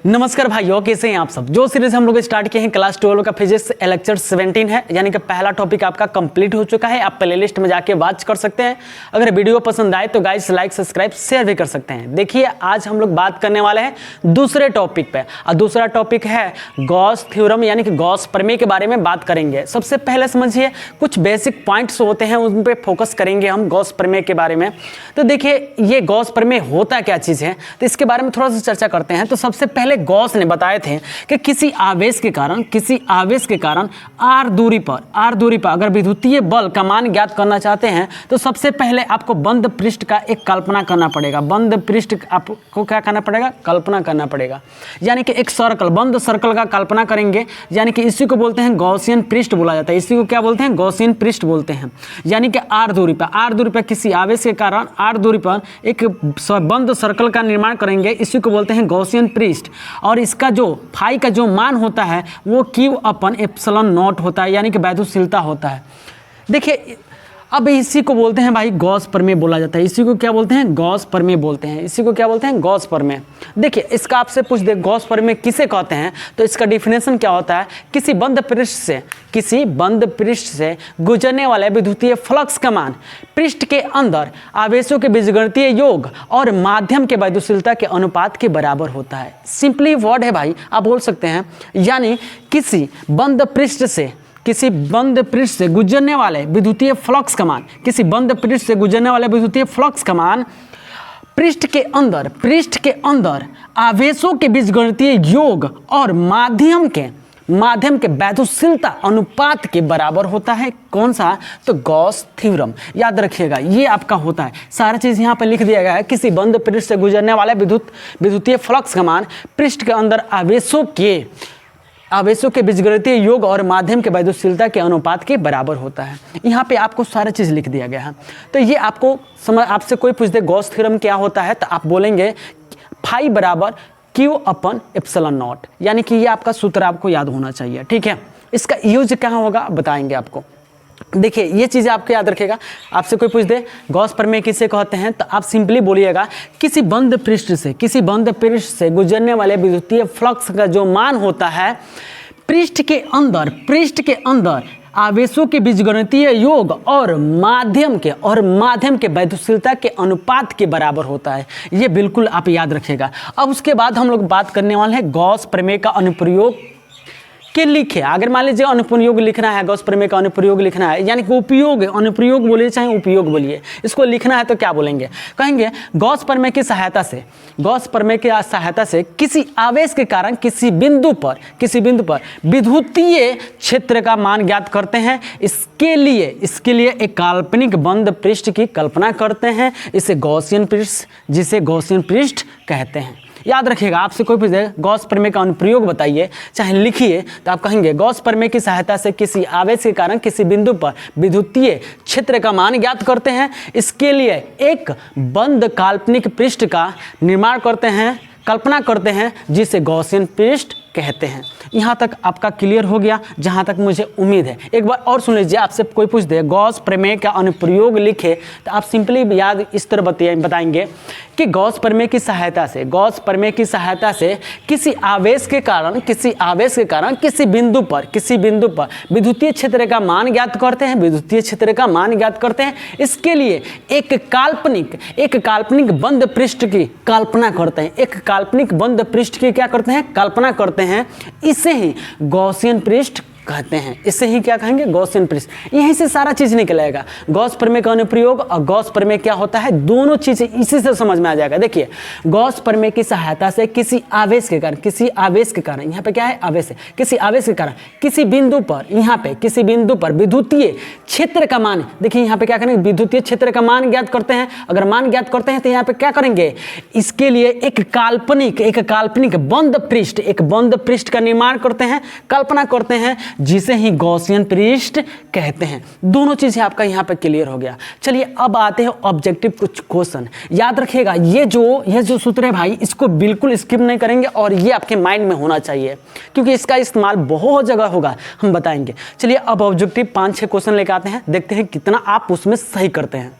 नमस्कार भाइयों, कैसे हैं आप सब। जो सीरीज हम लोग स्टार्ट किए हैं क्लास 12 का फिजिक्स लेक्चर 17 है, यानी कि पहला टॉपिक आपका कंप्लीट हो चुका है। आप प्लेलिस्ट में जाके वॉच कर सकते हैं। अगर वीडियो पसंद आए तो गाइस लाइक सब्सक्राइब शेयर भी कर सकते हैं। देखिए आज हम लोग बात करने वाले हैं दूसरे टॉपिक पे, और दूसरा टॉपिक है गॉस थ्योरम, यानी कि गॉस प्रमेय के बारे में बात करेंगे। सबसे पहले समझिए कुछ बेसिक पॉइंट्स होते हैं, उन पर फोकस करेंगे हम गॉस प्रमेय के बारे में। तो देखिए ये गॉस प्रमेय होता क्या चीज़ है, तो इसके बारे में थोड़ा सा चर्चा करते हैं। तो सबसे पहले गॉस ने बताए थे कि किसी आवेश के कारण आर दूरी पर अगर विद्युतीय बल का मान ज्ञात करना चाहते हैं तो सबसे पहले आपको बंद पृष्ठ का एक कल्पना करना पड़ेगा। बंद पृष्ठ आपको क्या करना पड़ेगा, कल्पना करना पड़ेगा। यानी कि एक सर्कल, बंद सर्कल का कल्पना करेंगे, यानी कि इसी को बोलते हैं गॉसियन पृष्ठ बोला जाता है। इसी को क्या बोलते हैं, गॉसियन पृष्ठ बोलते हैं। यानी कि आर दूरी पर किसी आवेश के कारण आर दूरी पर एक बंद सर्कल का निर्माण करेंगे, इसी को बोलते हैं गॉसियन पृष्ठ। और इसका जो फाई का जो मान होता है वो Q/ε0 होता है, यानी कि वैद्युतशीलता होता है। देखिए अब इसी को बोलते हैं भाई गॉस प्रमेय बोला जाता है। इसी को क्या बोलते हैं, गॉस प्रमेय बोलते हैं। इसी को क्या बोलते हैं, गॉस प्रमेय। देखिए इसका आपसे पूछ दे गॉस प्रमेय किसे कहते हैं, तो इसका डिफिनेशन क्या होता है, किसी बंद पृष्ठ से गुजरने वाले विद्युतीय फ्लक्स का मान पृष्ठ के अंदर आवेशों के बीजगणितीय योग और माध्यम के वैद्युतशीलता के अनुपात के बराबर होता है। सिंपली वर्ड है भाई, आप बोल सकते हैं। यानी किसी बंद पृष्ठ से गुजरने वाले विद्युतीय फ्लक्स का मान पृष्ठ के अंदर आवेशों के बीजगणितीय योग और माध्यम के वैद्युतशीलता अनुपात के बराबर होता है। कौन सा, तो गॉस थ्योरम। याद रखिएगा ये आपका होता है, सारा चीज़ यहाँ पर लिख दिया गया है। किसी बंद पृष्ठ से गुजरने वाले विद्युतीय फ्लक्स का मान पृष्ठ के अंदर आवेशों के बीजगणितीय योग और माध्यम के वैद्युतशीलता के अनुपात के बराबर होता है। यहाँ पे आपको सारा चीज़ लिख दिया गया है। तो ये आपको आपसे कोई पूछ दे गॉस थ्योरम क्या होता है, तो आप बोलेंगे फाई बराबर Q/ε0, यानी कि ये आपका सूत्र आपको याद होना चाहिए। ठीक है, इसका यूज कहाँ होगा बताएंगे आपको। देखिए ये चीज़ आपको याद रखेगा। आपसे कोई पूछ दे गॉस प्रमेय किसे कहते हैं, तो आप सिंपली बोलिएगा किसी बंद पृष्ठ से गुजरने वाले विद्युतीय फ्लक्स का जो मान होता है पृष्ठ के अंदर आवेशों के बीजगणितीय योग और माध्यम के वैद्युतशीलता के अनुपात के बराबर होता है। ये बिल्कुल आप याद रखिएगा। अब उसके बाद हम लोग बात करने वाले हैं गॉस प्रमेय का अनुप्रयोग के लिखे। अगर मान लीजिए अनुप्रयोग लिखना है, गॉस प्रमेय का अनुप्रयोग लिखना है, यानी कि अनुप्रयोग बोलिए चाहे उपयोग बोलिए, इसको लिखना है तो क्या बोलेंगे, कहेंगे गॉस प्रमेय की सहायता से किसी आवेश के कारण किसी बिंदु पर विद्युतीय क्षेत्र का मान ज्ञात करते हैं। इसके लिए एक काल्पनिक बंद पृष्ठ की कल्पना करते हैं, जिसे गॉसियन पृष्ठ कहते हैं। याद रखिएगा, आपसे कोई पूछे गॉस प्रमेय का अनुप्रयोग बताइए चाहे लिखिए, तो आप कहेंगे गॉस प्रमेय की सहायता से किसी आवेश के कारण किसी बिंदु पर विद्युतीय क्षेत्र का मान ज्ञात करते हैं। इसके लिए एक बंद काल्पनिक पृष्ठ का निर्माण कल्पना करते हैं, जिसे गॉसियन पृष्ठ कहते हैं। यहाँ तक आपका क्लियर हो गया, जहाँ तक मुझे उम्मीद है। एक बार और सुन लीजिए, आपसे कोई पूछ दे गॉस प्रमेय का अनुप्रयोग लिखे, तो आप सिंपली याद इस तरह बताएंगे कि गॉस प्रमेय की सहायता से किसी आवेश के कारण किसी बिंदु पर विद्युतीय क्षेत्र का मान ज्ञात करते हैं। इसके लिए एक काल्पनिक बंद पृष्ठ की कल्पना करते हैं। इसे ही गॉसियन पृष्ठ कहते हैं। इसे ही क्या कहेंगे, गॉसियन पृष्ठ। यहीं से सारा चीज निकलेगा, गॉस प्रमेय का अनुप्रयोग और गॉस प्रमेय क्या होता है, दोनों चीजें इसी से समझ में आ जाएगा। देखिए गॉस प्रमेय की सहायता से किसी आवेश के कारण यहाँ पे क्या है, आवेश है, किसी आवेश के कारण किसी बिंदु पर विद्युतीय क्षेत्र का मान, देखिए यहाँ पे क्या करेंगे, विद्युतीय क्षेत्र का मान ज्ञात करते हैं। अगर मान ज्ञात करते हैं तो यहाँ पे क्या करेंगे, इसके लिए एक काल्पनिक बंद पृष्ठ का निर्माण करते हैं, कल्पना करते हैं, जिसे ही गॉसियन पृष्ठ कहते हैं। दोनों चीजें आपका यहाँ पे क्लियर हो गया। चलिए अब आते हैं ऑब्जेक्टिव कुछ क्वेश्चन। याद रखिएगा ये जो सूत्र है भाई, इसको बिल्कुल स्किप नहीं करेंगे और ये आपके माइंड में होना चाहिए, क्योंकि इसका इस्तेमाल बहुत जगह होगा, हम बताएंगे। चलिए अब ऑब्जेक्टिव 5-6 क्वेश्चन लेकर आते हैं, देखते हैं कितना आप उसमें सही करते हैं।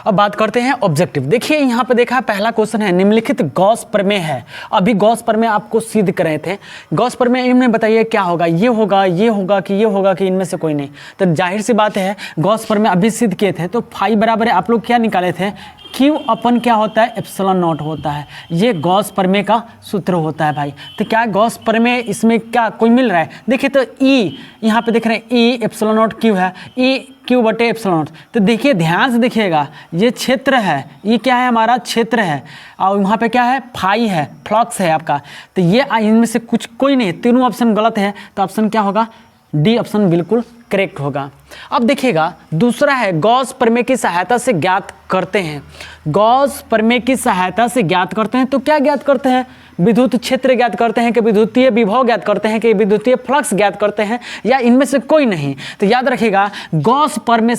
अब बात करते हैं ऑब्जेक्टिव। देखिए यहाँ पे देखा पहला क्वेश्चन है निम्नलिखित गॉस प्रमेय है। अभी गॉस प्रमेय आपको सिद्ध कर रहे थे। गॉस प्रमेय इनमें बताइए क्या होगा, ये होगा, ये होगा कि ये होगा कि इनमें से कोई नहीं। तो जाहिर सी बात है गॉस प्रमेय अभी सिद्ध किए थे। तो फाई बराबर है, आप लोग क्या निकाले थे, Q अपन क्या होता है, एप्सिलॉन नॉट होता है। ये गॉस प्रमेय का सूत्र होता है भाई। तो क्या गॉस प्रमेय इसमें क्या कोई मिल रहा है, देखिए तो E यहाँ पे देख रहे हैं E एप्सिलॉन नॉट Q है, E Q बटे एप्सिलॉन नॉट। तो देखिए ध्यान से देखिएगा, ये क्षेत्र है, ये क्या है हमारा क्षेत्र है, और वहाँ पे क्या है फाई है, फ्लक्स है आपका। तो ये इनमें से कुछ कोई नहीं, तीनों ऑप्शन गलत है। तो ऑप्शन क्या होगा, डी ऑप्शन बिल्कुल करेक्ट होगा। अब देखिएगा दूसरा है गॉस प्रमेय की सहायता से ज्ञात करते हैं। गॉस प्रमेय की सहायता से ज्ञात करते हैं तो क्या ज्ञात करते हैं, विद्युत क्षेत्र ज्ञात करते हैं कि विद्युतीय विभव ज्ञात करते हैं कि विद्युतीय फ्लक्स ज्ञात करते हैं, या इनमें से कोई नहीं। तो याद रखिएगा गॉस प्रमेय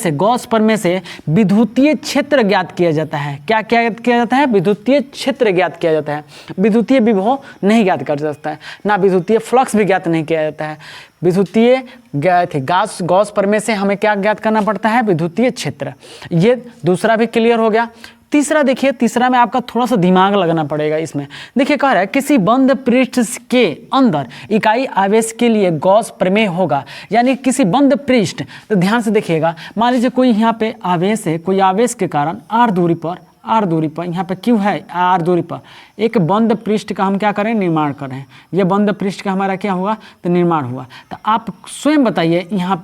से विद्युतीय क्षेत्र ज्ञात किया जाता है। क्या ज्ञात किया जाता है, विद्युतीय क्षेत्र ज्ञात किया जाता है। विद्युतीय विभव नहीं ज्ञात कर सकता है, ना विद्युतीय फ्लक्स भी ज्ञात नहीं किया जाता है। विद्युतीय गॉस प्रमेय से हमें क्या ज्ञात करना पड़ता है, विद्युतीय क्षेत्र। ये दूसरा भी क्लियर हो गया। तीसरा देखिए, तीसरा में आपका थोड़ा सा दिमाग लगाना पड़ेगा। इसमें देखिए कह रहा है किसी बंद पृष्ठ के अंदर इकाई आवेश के लिए गॉस प्रमेय होगा, यानी किसी बंद पृष्ठ। तो ध्यान से देखिएगा, मान लीजिए कोई यहाँ पे आवेश है, कोई आवेश के कारण आर दूरी पर यहाँ पे क्यों है आर दूरी पर एक बंद पृष्ठ का हम क्या करें, निर्माण करें। ये बंद पृष्ठ का हमारा क्या हुआ, तो निर्माण हुआ। तो आप स्वयं बताइए यहाँ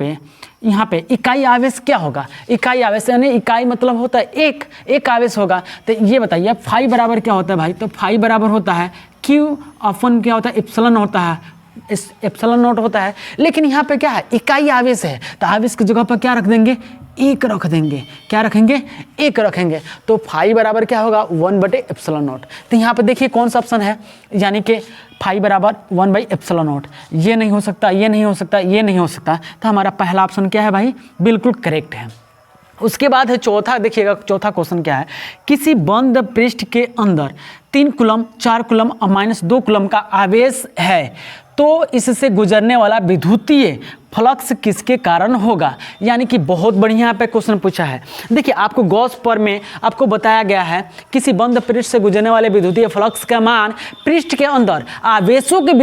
पे इकाई आवेश क्या होगा। इकाई आवेश यानी इकाई मतलब होता है एक आवेश होगा। तो ये बताइए फाई बराबर क्या होता है भाई, तो फाई बराबर होता है Q अपन क्या होता है, एप्सिलॉन होता है, इस एप्सिलॉन नॉट होता है। लेकिन यहाँ पे क्या है, इकाई आवेश है, तो आवेश की जगह पर क्या रख देंगे, एक रख देंगे। क्या रखेंगे, एक रखेंगे। तो फाई बराबर क्या होगा, 1/एप्सिलॉन नॉट। तो यहाँ पे देखिए कौन सा ऑप्शन है, यानी कि फाई बराबर 1/एप्सिलॉन नॉट। ये नहीं हो सकता, ये नहीं हो सकता, ये नहीं हो सकता। तो हमारा पहला ऑप्शन क्या है भाई, बिल्कुल करेक्ट है। उसके बाद है चौथा, देखिएगा चौथा क्वेश्चन क्या है, किसी बंद पृष्ठ के अंदर 3 कूलम 4 कूलम और -2 कूलम का आवेश है, तो इससे गुजरने वाला विद्युतीय फ्लक्स किसके कारण होगा। यानी कि बहुत बढ़िया यहाँ पे क्वेश्चन पूछा है। देखिए आपको गॉस प्रमेय आपको बताया गया है, किसी बंद पृष्ठ से गुजरने वाले विद्युतीय फ्लक्स का मान पृष्ठ के अंदर आवेशों के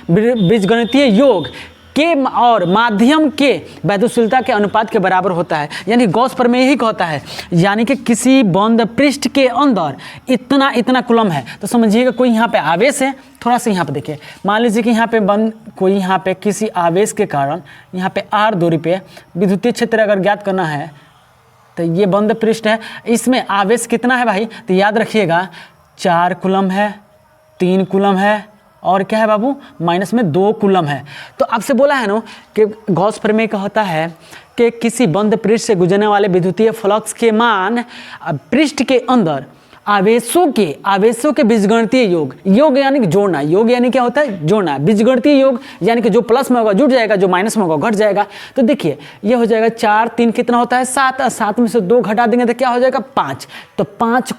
बीजगणितीय योग के और माध्यम के वैद्युतशीलता के अनुपात के बराबर होता है। यानी गॉस प्रमेय यही कहता है, यानी कि किसी बंद पृष्ठ के अंदर इतना कूलम है, तो समझिएगा कोई यहाँ पे आवेश है। थोड़ा सा यहाँ पे देखिए, मान लीजिए कि यहाँ पे कोई यहाँ पे किसी आवेश के कारण यहाँ पे आर दूरी पे विद्युतीय क्षेत्र अगर ज्ञात करना है, तो ये बंद पृष्ठ है, इसमें आवेश कितना है भाई, तो याद रखिएगा 4 कूलम है, 3 कूलम है, और क्या है बाबू, -2 कूलम है। तो आपसे बोला है ना कि गॉस प्रमेय कहता है कि किसी बंद पृष्ठ से गुजरने वाले विद्युतीय फ्लक्स के मान पृष्ठ के अंदर आवेशों के बीजगणितीय योग यानी कि जोड़ना, योग यानी क्या होता है, जोड़ना। बीजगणितीय योग यानी कि जो प्लस में होगा जुड़ जाएगा, जो माइनस में होगा घट जाएगा। तो देखिए ये हो जाएगा 4 3 कितना होता है 7, 7 में से 2 घटा देंगे तो क्या हो जाएगा 5। तो 5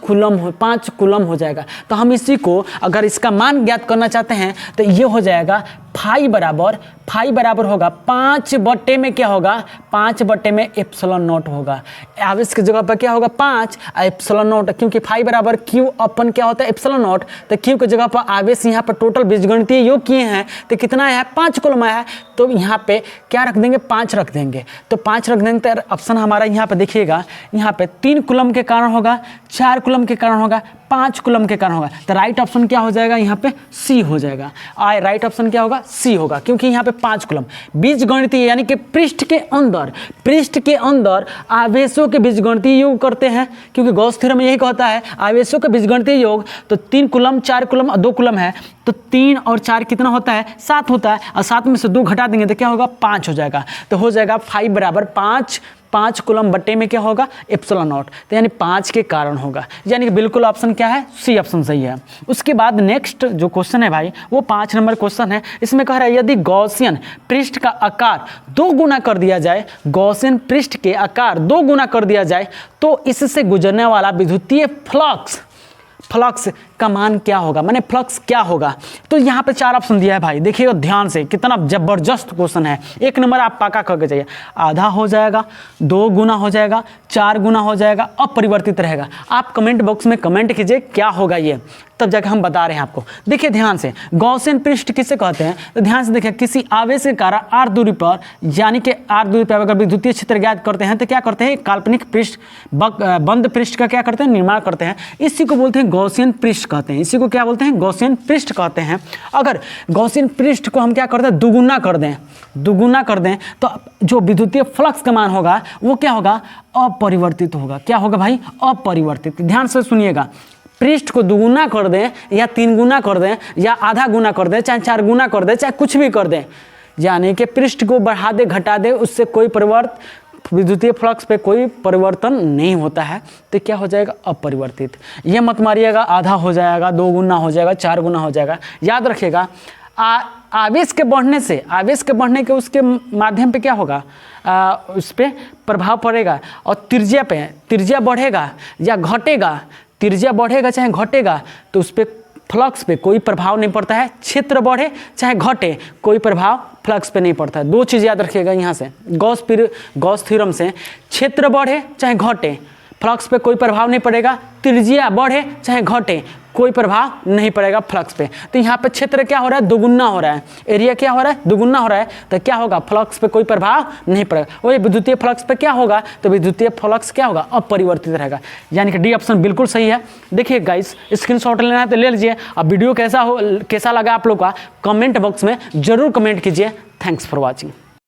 कूलम हो जाएगा। तो हम इसी को अगर इसका मान ज्ञात करना चाहते हैं तो ये हो जाएगा फाई बराबर होगा 5 में क्या होगा, 5 एप्सिलॉन नॉट होगा। आवेश की जगह पर क्या होगा 5 एप्सिलॉन नॉट, क्योंकि फाई बराबर Q अपन क्या होता है एप्सिलॉन नॉट। तो Q की जगह पर आवेश यहाँ पर टोटल बीजगणितीय योग किए हैं, तो कितना है 5 कूलम है। तो यहाँ पे क्या रख देंगे, 5 रख देंगे। तो 5 रख देंगे तो ऑप्शन हमारा यहाँ पे देखिएगा, यहाँ पे 3 कूलम के कारण होगा, 4 कूलम के कारण होगा, 5 कूलम के कारण होगा। तो राइट ऑप्शन क्या हो जाएगा, यहाँ पे सी हो जाएगा। राइट ऑप्शन क्या होगा, सी होगा, क्योंकि यहाँ पे 5 कूलम बीजगणितीय यानी कि पृष्ठ के अंदर आवेशों के बीजगणितीय योग करते हैं, क्योंकि गॉस थ्योरम यही कहता है आवेशों के बीजगणितीय योग। तो 3 कूलम 4 कूलम और 2 कूलम है, तो 3 और 4 कितना होता है 7 होता है, और 7 में से 2 घटा देंगे तो क्या होगा 5 हो जाएगा। तो हो जाएगा फाई बराबर 5 कूलम बट्टे में क्या होगा एप्सिलॉन नॉट। तो यानी 5 के कारण होगा, यानी कि बिल्कुल ऑप्शन क्या है, सी ऑप्शन सही है। उसके बाद नेक्स्ट जो क्वेश्चन है भाई वो 5 नंबर क्वेश्चन है। इसमें कह रहा है यदि गॉसियन पृष्ठ का आकार 2 गुना कर दिया जाए, गॉसियन पृष्ठ के आकार 2 गुना कर दिया जाए, तो इससे गुजरने वाला विद्युतीय फ्लक्स फ्लक्स का मान क्या होगा, माने फ्लक्स क्या होगा। तो यहाँ पे 4 ऑप्शन दिया है भाई, देखिएगा ध्यान से, कितना जबरदस्त क्वेश्चन है। 1 नंबर आप पक्का करके जाइए, आधा हो जाएगा, 2 गुना हो जाएगा, 4 गुना हो जाएगा, अपरिवर्तित रहेगा। आप कमेंट बॉक्स में कमेंट कीजिए क्या होगा ये, तब जाकर हम बता रहे हैं आपको। देखिए ध्यान से, गॉसियन पृष्ठ किसे कहते हैं, तो ध्यान से देखिए, किसी आवेश के कारण r दूरी पर, यानी कि r दूरी पर अगर विद्युतीय क्षेत्र ज्ञात करते हैं तो क्या करते हैं, काल्पनिक पृष्ठ बंद पृष्ठ का क्या करते हैं, निर्माण करते हैं। इसी को बोलते हैं गॉसियन पृष्ठ कहते हैं, इसी को क्या बोलते हैं, गॉसियन पृष्ठ कहते हैं। अगर गॉसियन पृष्ठ को हम क्या करते हैं, दुगुना कर दें तो जो विद्युतीय फ्लक्स का मान होगा वो क्या होगा, अपरिवर्तित होगा। क्या होगा भाई, अपरिवर्तित। ध्यान से सुनिएगा, पृष्ठ को दुगुना कर दें या 3 गुना कर दें या आधा गुना कर दें, चाहे 4 गुना कर दें, चाहे कुछ भी कर दें, यानी कि पृष्ठ को बढ़ा दे घटा दे, उससे कोई विद्युतीय फ्लक्स पे कोई परिवर्तन नहीं होता है, तो क्या हो जाएगा, अपरिवर्तित। ये मत मारिएगा आधा हो जाएगा, 2 गुना हो जाएगा, 4 गुना हो जाएगा। याद रखिएगा, आवेश के बढ़ने के उसके माध्यम पे क्या होगा, उस पर प्रभाव पड़ेगा, और त्रिज्या बढ़ेगा या घटेगा, त्रिज्या बढ़ेगा चाहे घटेगा तो उस पर फ्लक्स पे कोई प्रभाव नहीं पड़ता है। क्षेत्र बढ़े चाहे घटे कोई प्रभाव फ्लक्स पे नहीं पड़ता है। 2 चीज़ याद रखिएगा यहाँ से, गॉस थ्योरम से, क्षेत्र बढ़े चाहे घटे फ्लक्स पे कोई प्रभाव नहीं पड़ेगा, त्रिज्या बढ़े चाहे घटे कोई प्रभाव नहीं पड़ेगा फ्लक्स पे। तो यहाँ पे क्षेत्र क्या हो रहा है, दुगुना हो रहा है, एरिया क्या हो रहा है, दुगुना हो रहा है, तो क्या होगा, फ्लक्स पे कोई प्रभाव नहीं पड़ेगा। वही विद्युतीय फ्लक्स पे क्या होगा, तो विद्युतीय फ्लक्स क्या होगा, अपरिवर्तित रहेगा। यानी कि डी ऑप्शन बिल्कुल सही है। देखिए गाइस, स्क्रीनशॉट लेना है तो ले लीजिए। अब वीडियो कैसा लगा आप लोग का, कमेंट बॉक्स में जरूर कमेंट कीजिए। Thanks for watching.